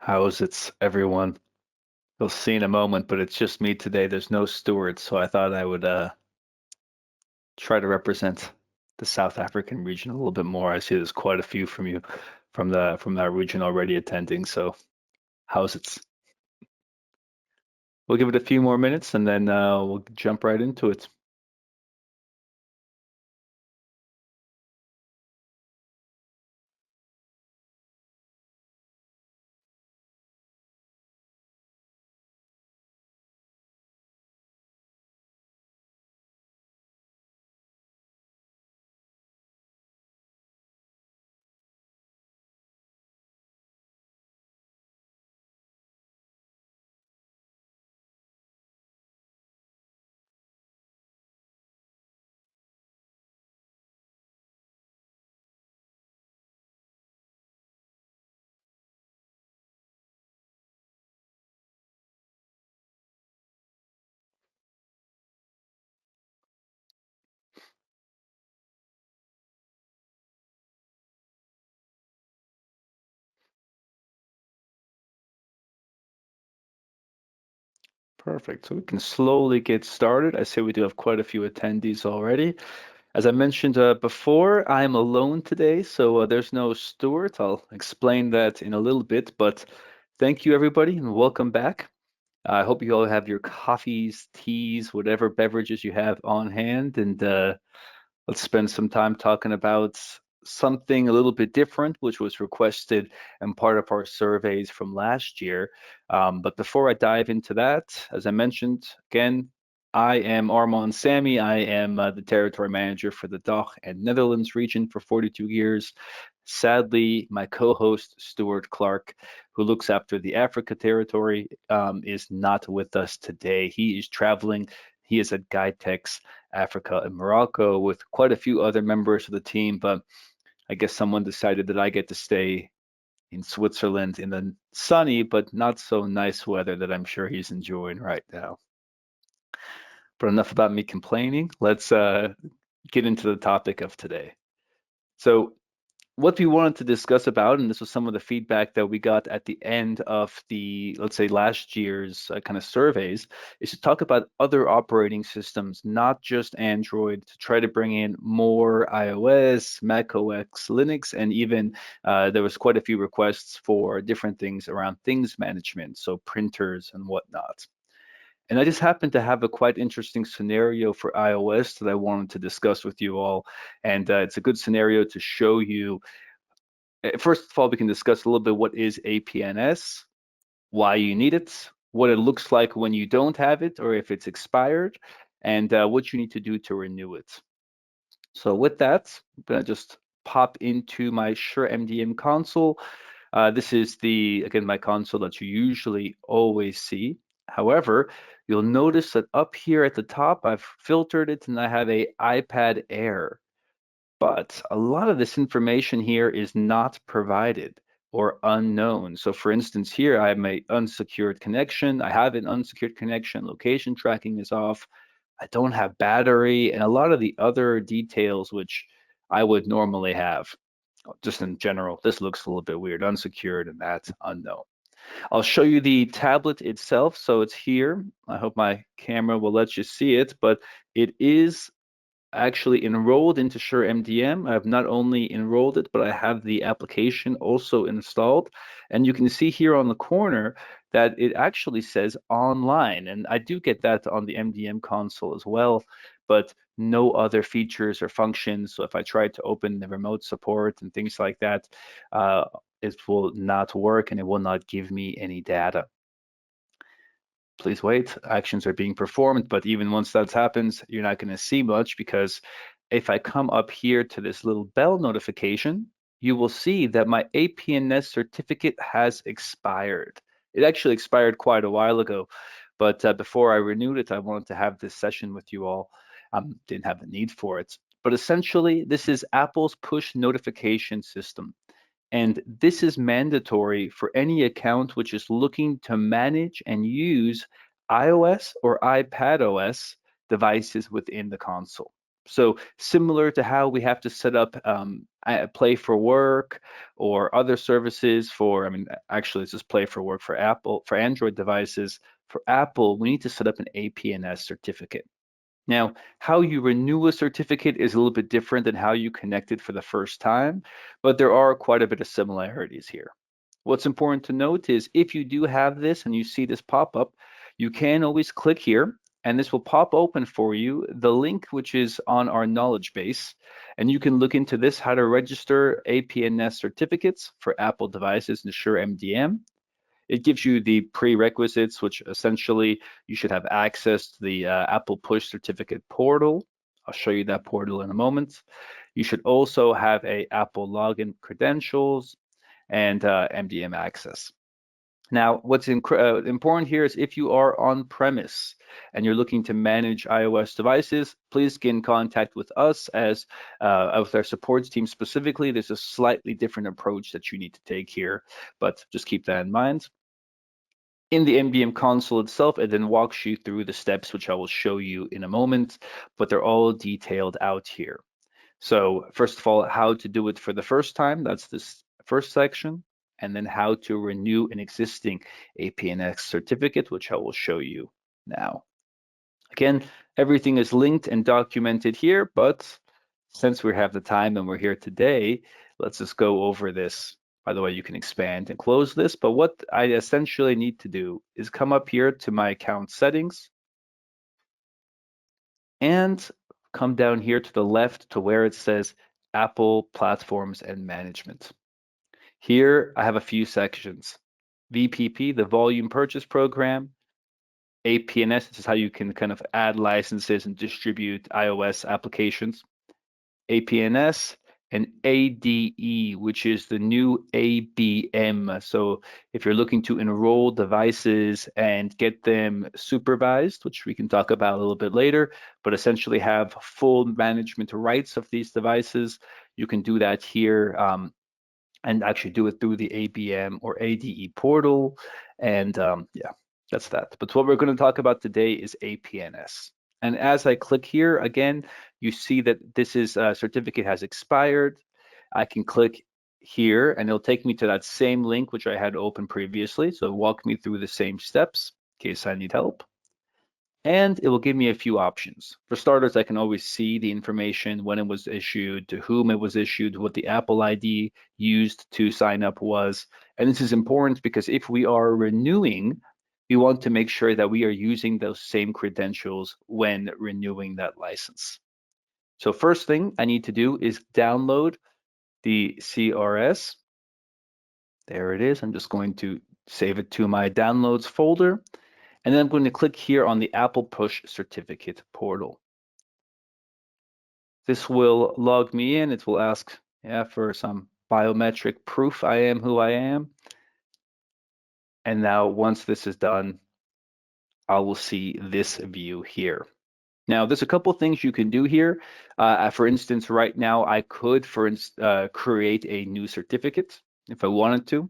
How is it, everyone? You'll see in a moment, but it's just me today. There's no Stuart, so I thought I would try to represent the South African region a little bit more. I see there's quite a few from you from that region already attending. So how's it? We'll give it a few more minutes and then we'll jump right into it. Perfect. So we can slowly get started. I say we do have quite a few attendees already. As I mentioned before, I'm alone today, so there's no Stuart. I'll explain that in a little bit, but thank you everybody and welcome back. I hope you all have your coffees, teas, whatever beverages you have on hand, and let's spend some time talking about something a little bit different, which was requested and part of our surveys from last year. But before I dive into that, as I mentioned, again, I am Armand Sammy. I am the territory manager for the DACH and Netherlands region for 42 years. Sadly, my co-host Stuart Clark, who looks after the Africa territory, is not with us today. He is traveling. He is at GuideTex Africa and Morocco with quite a few other members of the team, but I guess someone decided that I get to stay in Switzerland in the sunny but not so nice weather that I'm sure he's enjoying right now. But enough about me complaining. Let's get into the topic of today. So what we wanted to discuss about, and this was some of the feedback that we got at the end of the, let's say, last year's kind of surveys, is to talk about other operating systems, not just Android, to try to bring in more iOS, macOS, Linux, and even there was quite a few requests for different things around things management, so printers and whatnot. And I just happened to have a quite interesting scenario for iOS that I wanted to discuss with you all. And it's a good scenario to show you. First of all, we can discuss a little bit what is APNS, why you need it, what it looks like when you don't have it or if it's expired, and what you need to do to renew it. So with that, I'm going to just pop into my SureMDM console. This is again, my console that you usually always see. However, you'll notice that up here at the top, I've filtered it and I have a iPad Air. But a lot of this information here is not provided or unknown. So for instance, here I have my unsecured connection. I have an unsecured connection. Location tracking is off. I don't have battery and a lot of the other details which I would normally have. Just in general, this looks a little bit weird, unsecured and that's unknown. I'll show you the tablet itself. So it's here. I hope my camera will let you see it, but it is actually enrolled into SureMDM. I've not only enrolled it, but I have the application also installed. And you can see here on the corner that it actually says online. And I do get that on the MDM console as well, but no other features or functions. So if I try to open the remote support and things like that, it will not work and it will not give me any data. Please wait, actions are being performed, but even once that happens, you're not going to see much because if I come up here to this little bell notification, you will see that my APNS certificate has expired. It actually expired quite a while ago, but before I renewed it, I wanted to have this session with you all. Didn't have the need for it. But essentially, this is Apple's push notification system. And this is mandatory for any account which is looking to manage and use iOS or iPadOS devices within the console. So similar to how we have to set up Play for Work or other services for, I mean, actually it's just Play for Work for Apple, for Android devices. For Apple, we need to set up an APNS certificate. Now, how you renew a certificate is a little bit different than how you connect it for the first time, but there are quite a bit of similarities here. What's important to note is if you do have this and you see this pop up, you can always click here and this will pop open for you the link which is on our knowledge base. And you can look into this, how to register APNS certificates for Apple devices in SureMDM. It gives you the prerequisites, which essentially you should have access to the Apple Push Certificate portal. I'll show you that portal in a moment. You should also have a Apple login credentials and MDM access. Now, what's important here is if you are on premise and you're looking to manage iOS devices, please get in contact with us as with our support team specifically. There's a slightly different approach that you need to take here, but just keep that in mind. In the MDM console itself, it then walks you through the steps, which I will show you in a moment, but they're all detailed out here. So first of all, how to do it for the first time, that's this first section, and then how to renew an existing APNS certificate, which I will show you now. Again, everything is linked and documented here, but since we have the time and we're here today, let's just go over this. By the way, you can expand and close this, but what I essentially need to do is come up here to my account settings and come down here to the left to where it says Apple Platforms and Management. Here I have a few sections. VPP, the Volume Purchase Program, APNS, this is how you can kind of add licenses and distribute iOS applications. APNS and ADE, which is the new ABM. So if you're looking to enroll devices and get them supervised, which we can talk about a little bit later, but essentially have full management rights of these devices, you can do that here. And actually do it through the ABM or ADE portal. And yeah, that's that. But what we're going to talk about today is APNS. And as I click here, again, you see that this is certificate has expired. I can click here and it'll take me to that same link, which I had open previously. So walk me through the same steps in case I need help. And it will give me a few options. For starters, I can always see the information, when it was issued, to whom it was issued, what the Apple ID used to sign up was. And this is important because if we are renewing, we want to make sure that we are using those same credentials when renewing that license. So first thing I need to do is download the CRS. There it is. I'm just going to save it to my downloads folder. And then I'm going to click here on the Apple Push Certificate portal. This will log me in. It will ask for some biometric proof I am who I am. And now once this is done, I will see this view here. Now, there's a couple things you can do here. For instance, right now, I could, create a new certificate if I wanted to.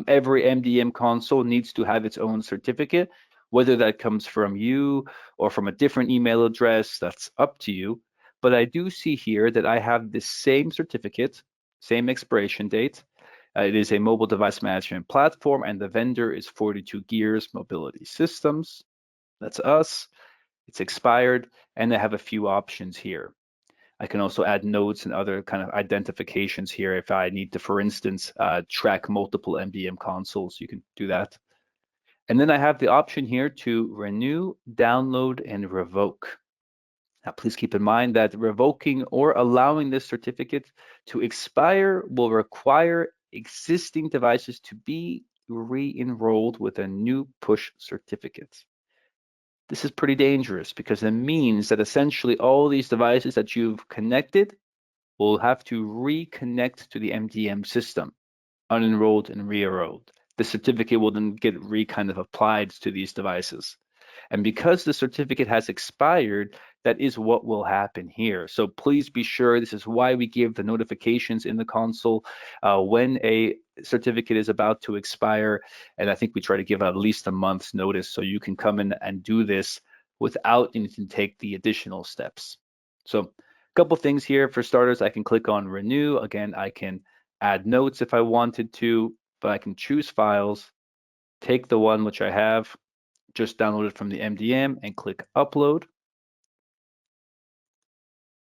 Every MDM console needs to have its own certificate, whether that comes from you or from a different email address, that's up to you. But I do see here that I have the same certificate, same expiration date. It is a mobile device management platform, and the vendor is 42 Gears Mobility Systems. That's us. It's expired, and I have a few options here. I can also add notes and other kind of identifications here if I need to, for instance, track multiple MDM consoles. You can do that. And then I have the option here to renew, download, and revoke. Now, please keep in mind that revoking or allowing this certificate to expire will require existing devices to be re-enrolled with a new push certificate. This is pretty dangerous because it means that essentially all these devices that you've connected will have to reconnect to the MDM system, unenrolled and re-enrolled. The certificate will then get kind of applied to these devices. And because the certificate has expired, that is what will happen here. So please be sure, this is why we give the notifications in the console when a certificate is about to expire. And I think we try to give at least a month's notice so you can come in and do this without needing to take the additional steps. So couple things here. For starters, I can click on renew. Again, I can add notes if I wanted to, but I can choose files, take the one which I have just downloaded from the MDM and click upload.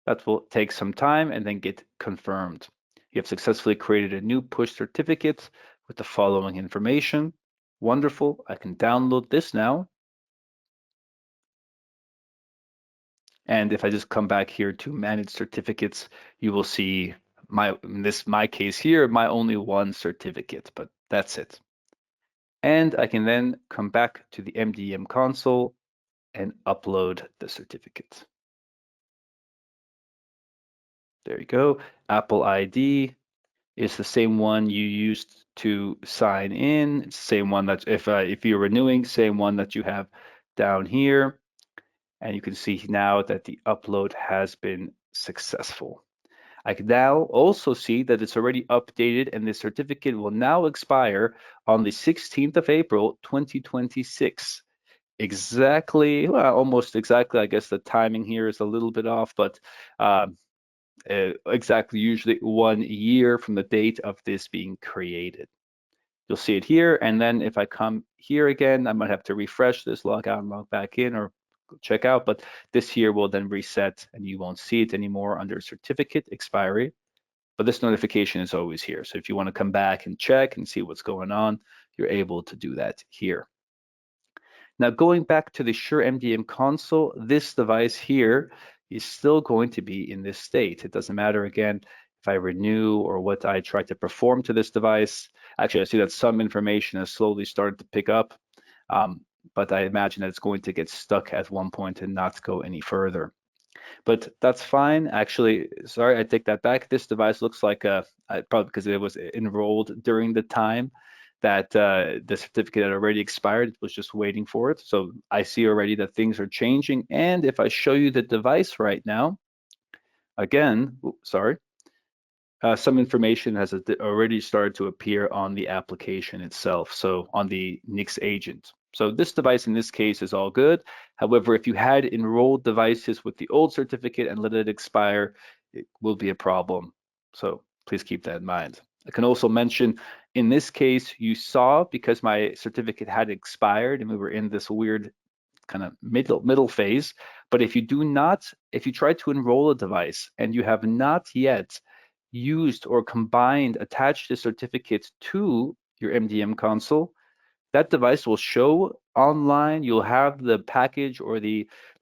That will take some time and then get confirmed. You have successfully created a new push certificate with the following information. Wonderful. I can download this now. And if I just come back here to manage certificates, you will see my case here, my only one certificate, but that's it. And I can then come back to the MDM console and upload the certificate. There you go. Apple ID is the same one you used to sign in. It's the same one that if you're renewing, same one that you have down here. And you can see now that the upload has been successful. I can now also see that it's already updated and the certificate will now expire on the 16th of April, 2026. Exactly, well, almost exactly. I guess the timing here is a little bit off, but exactly usually 1 year from the date of this being created. You'll see it here, and then if I come here again, I might have to refresh this, log out and log back in, or check out, but this here will then reset and you won't see it anymore under certificate expiry. But this notification is always here. So if you want to come back and check and see what's going on, you're able to do that here. Now, going back to the SureMDM console, this device here is still going to be in this state. It doesn't matter, again, if I renew or what I try to perform to this device. Actually, I see that some information has slowly started to pick up, but I imagine that it's going to get stuck at one point and not go any further. But that's fine. Actually, sorry, I take that back. This device looks like probably because it was enrolled during the time that the certificate had already expired. It was just waiting for it. So I see already that things are changing. And if I show you the device right now, again, sorry, some information has already started to appear on the application itself, so on the Nix agent. So this device in this case is all good. However, if you had enrolled devices with the old certificate and let it expire, it will be a problem. So please keep that in mind. I can also mention in this case, you saw because my certificate had expired and we were in this weird kind of middle phase. But if you try to enroll a device and you have not yet used or combined, attached the certificate to your MDM console, that device will show online. You'll have the package or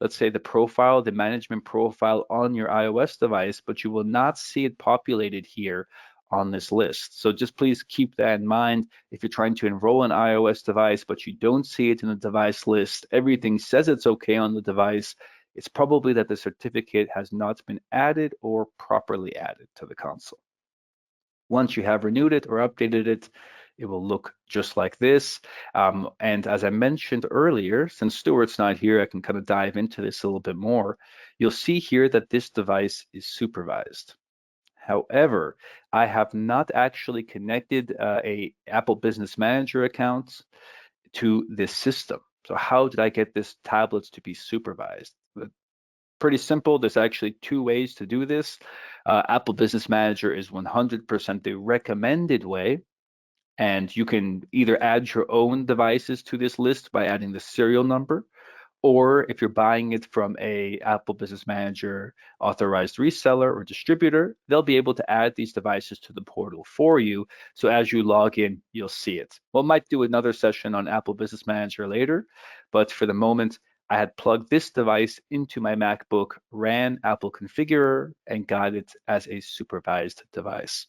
let's say the profile, the management profile on your iOS device, but you will not see it populated here on this list. So just please keep that in mind. If you're trying to enroll an iOS device, but you don't see it in the device list, everything says it's okay on the device, it's probably that the certificate has not been added or properly added to the console. Once you have renewed it or updated it, it will look just like this. And as I mentioned earlier, since Stuart's not here, I can kind of dive into this a little bit more. You'll see here that this device is supervised. However, I have not actually connected a Apple Business Manager account to this system. So how did I get this tablet to be supervised? Pretty simple. There's actually two ways to do this. Apple Business Manager is 100% the recommended way. And you can either add your own devices to this list by adding the serial number, or if you're buying it from a Apple Business Manager authorized reseller or distributor, they'll be able to add these devices to the portal for you. So as you log in, you'll see it. We might do another session on Apple Business Manager later, but for the moment, I had plugged this device into my MacBook, ran Apple Configurer, and got it as a supervised device.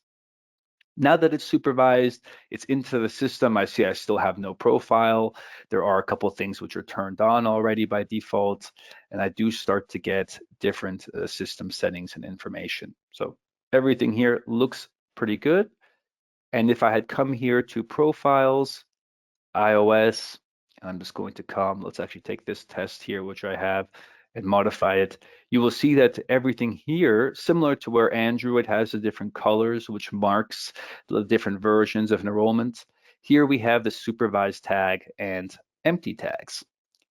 Now that it's supervised, it's into the system. I see I still have no profile. There are a couple of things which are turned on already by default, and I do start to get different system settings and information. So everything here looks pretty good. And if I had come here to profiles, iOS, and I'm just going to come, let's actually take this test here, which I have, and modify it. You will see that everything here, similar to where Android has the different colors, which marks the different versions of enrollment. Here we have the supervised tag and empty tags.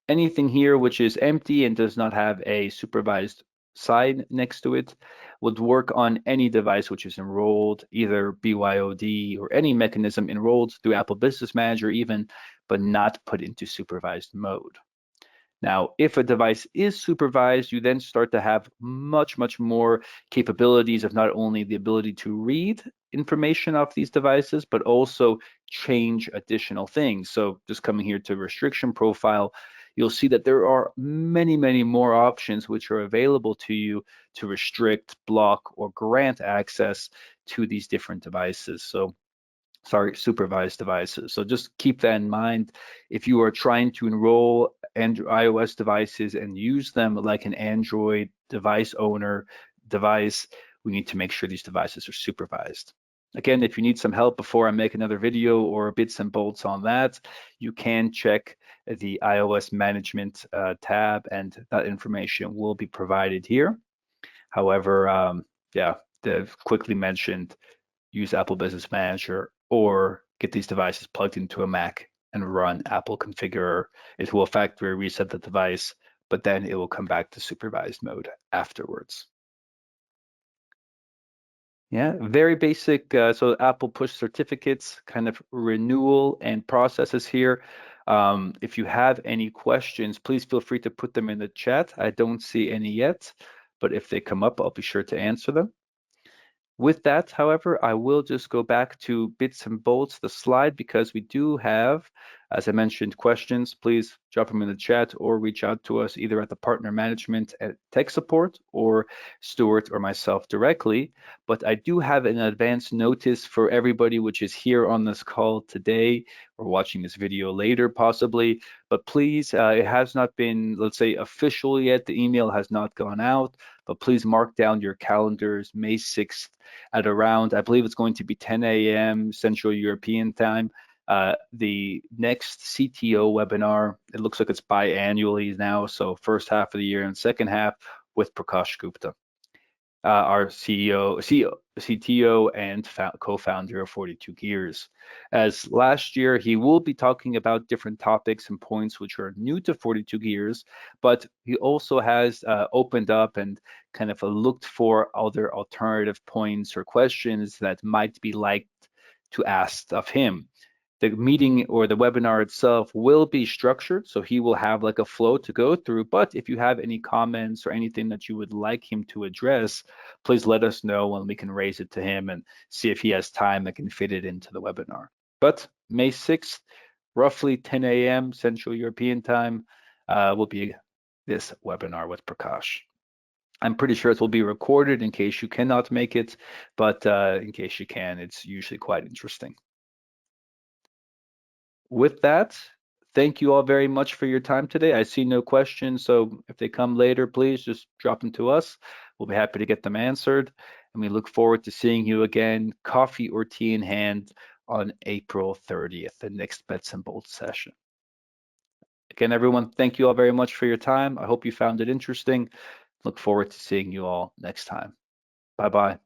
Anything here which is empty and does not have a supervised sign next to it would work on any device which is enrolled, either BYOD or any mechanism enrolled through Apple Business Manager even, but not put into supervised mode. Now, if a device is supervised, you then start to have much, much more capabilities of not only the ability to read information off these devices, but also change additional things. So just coming here to restriction profile, you'll see that there are many, many more options which are available to you to restrict, block, or grant access to these different devices. Supervised devices. So just keep that in mind. If you are trying to enroll iOS devices and use them like an Android device owner device, we need to make sure these devices are supervised. Again, if you need some help before I make another video or bits and bolts on that, you can check the iOS management tab, and that information will be provided here. However, yeah, the quickly mentioned, use Apple Business Manager or get these devices plugged into a Mac and run Apple Configurer. It will factory reset the device, but then it will come back to supervised mode afterwards. Yeah, very basic. So Apple push certificates, kind of renewal and processes here. If you have any questions, please feel free to put them in the chat. I don't see any yet, but if they come up, I'll be sure to answer them. With that, however, I will just go back to bits and bolts, the slide, because we do have, as I mentioned, questions. Please drop them in the chat or reach out to us either at the partner management at tech support or Stuart or myself directly. But I do have an advance notice for everybody which is here on this call today or watching this video later possibly. But please, it has not been, let's say, official yet. The email has not gone out, but please mark down your calendars May 6th at around, I believe it's going to be 10 a.m. Central European time. The next CTO webinar, it looks like it's biannually now, so first half of the year and second half with Prakash Gupta, our CTO and co-founder of 42 Gears. As last year, he will be talking about different topics and points which are new to 42 Gears, but he also has opened up and kind of looked for other alternative points or questions that might be liked to ask of him. The meeting or the webinar itself will be structured, so he will have like a flow to go through. But if you have any comments or anything that you would like him to address, please let us know and we can raise it to him and see if he has time that can fit it into the webinar. But May 6th, roughly 10 a.m. Central European time, will be this webinar with Prakash. I'm pretty sure it will be recorded in case you cannot make it, but in case you can, it's usually quite interesting. With that, thank you all very much for your time today. I see no questions, so if they come later, please just drop them to us. We'll be happy to get them answered, and we look forward to seeing you again, coffee or tea in hand, on April 30th, the next Bets and Bolts session. Again, everyone, thank you all very much for your time. I hope you found it interesting. Look forward to seeing you all next time. Bye-bye.